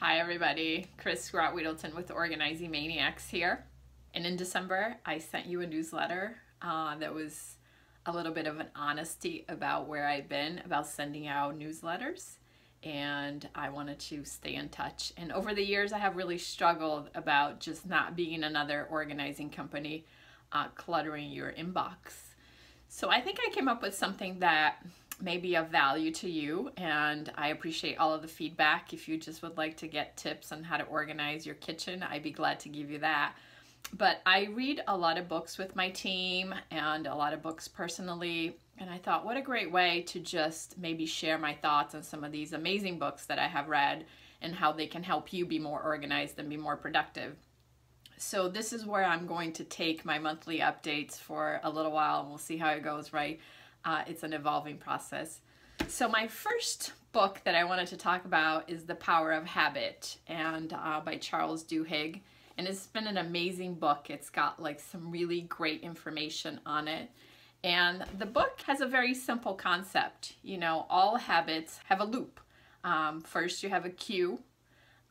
Hi everybody, Sgrott-Wheedleton with Organizing Maniacs here. And in December, I sent you a newsletter that was a little bit of an honesty about where I've been, about sending out newsletters. And I wanted to stay in touch. And over the years, I have really struggled about just not being another organizing company cluttering your inbox. So I think I came up with something that may be of value to you, and I appreciate all of the feedback. If you just would like to get tips on how to organize your kitchen, I'd be glad to give you that. But I read a lot of books with my team and a lot of books personally, and I thought what a great way to just maybe share my thoughts on some of these amazing books that I have read and how they can help you be more organized and be more productive. So this is where I'm going to take my monthly updates for a little while, and we'll see how it goes, right? It's an evolving process. So my first book that I wanted to talk about is The Power of Habit, and by Charles Duhigg. And it's been an amazing book. It's got like some really great information on it. And the book has a very simple concept. You know, all habits have a loop. First you have a cue,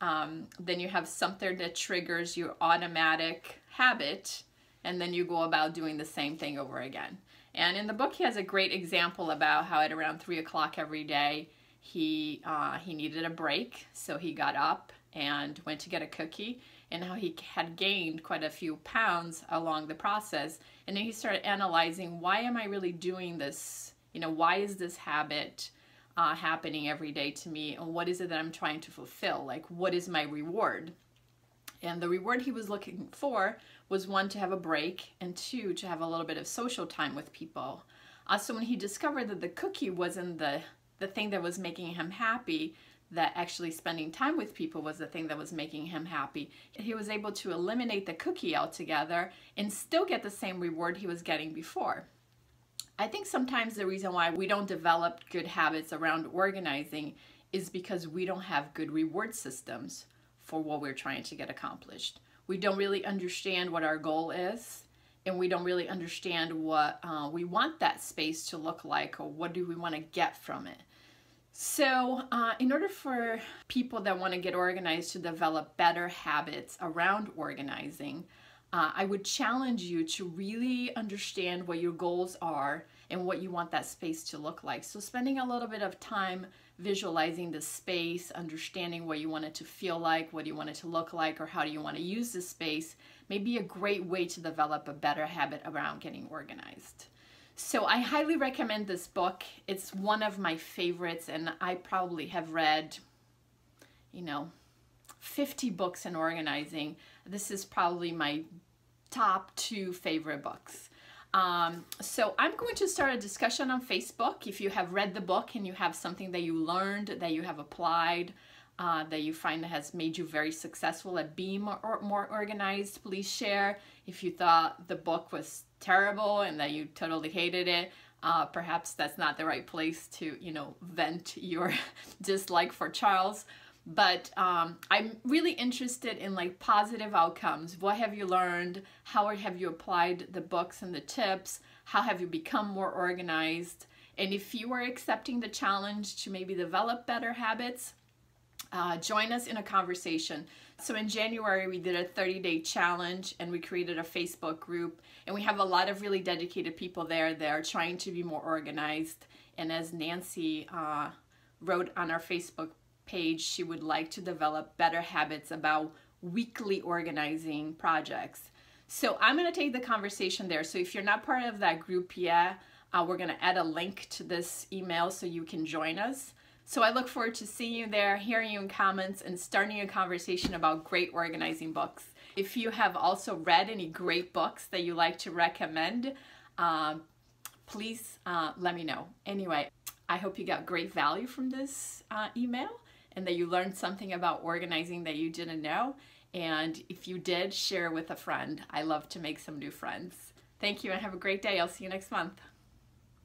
then you have something that triggers your automatic habit, and then you go about doing the same thing over again. And in the book, he has a great example about how at around 3 o'clock every day, he needed a break. So he got up and went to get a cookie, and how he had gained quite a few pounds along the process. And then he started analyzing, why am I really doing this? You know, why is this habit happening every day to me? And what is it that I'm trying to fulfill? Like, what is my reward? And the reward he was looking for was, one, to have a break, and two, to have a little bit of social time with people. So when he discovered that the cookie wasn't the thing that was making him happy, that actually spending time with people was the thing that was making him happy, he was able to eliminate the cookie altogether and still get the same reward he was getting before. I think sometimes the reason why we don't develop good habits around organizing is because we don't have good reward systems for what we're trying to get accomplished. We don't really understand what our goal is, and we don't really understand what we want that space to look like, or what do we want to get from it. So in order for people that want to get organized to develop better habits around organizing, I would challenge you to really understand what your goals are and what you want that space to look like. So spending a little bit of time visualizing the space, understanding what you want it to feel like, what you want it to look like, or how do you want to use the space, may be a great way to develop a better habit around getting organized. So I highly recommend this book. It's one of my favorites, and I probably have read, 50 books in organizing. This is probably my top 2 favorite books. So I'm going to start a discussion on Facebook. If you have read the book and you have something that you learned, that you have applied, that you find that has made you very successful at being more organized, please share. If you thought the book was terrible and that you totally hated it, perhaps that's not the right place to, vent your dislike for Charles. But I'm really interested in like positive outcomes. What have you learned? How have you applied the books and the tips? How have you become more organized? And if you are accepting the challenge to maybe develop better habits, join us in a conversation. So in January, we did a 30-day challenge, and we created a Facebook group, and we have a lot of really dedicated people there that are trying to be more organized. And as Nancy wrote on our Facebook page, she would like to develop better habits about weekly organizing projects. So I'm going to take the conversation there. So if you're not part of that group yet, we're going to add a link to this email so you can join us. So I look forward to seeing you there, hearing you in comments, and starting a conversation about great organizing books. If you have also read any great books that you like to recommend, please let me know. Anyway, I hope you got great value from this email, and that you learned something about organizing that you didn't know. And if you did, share with a friend. I love to make some new friends. Thank you, and have a great day. I'll see you next month.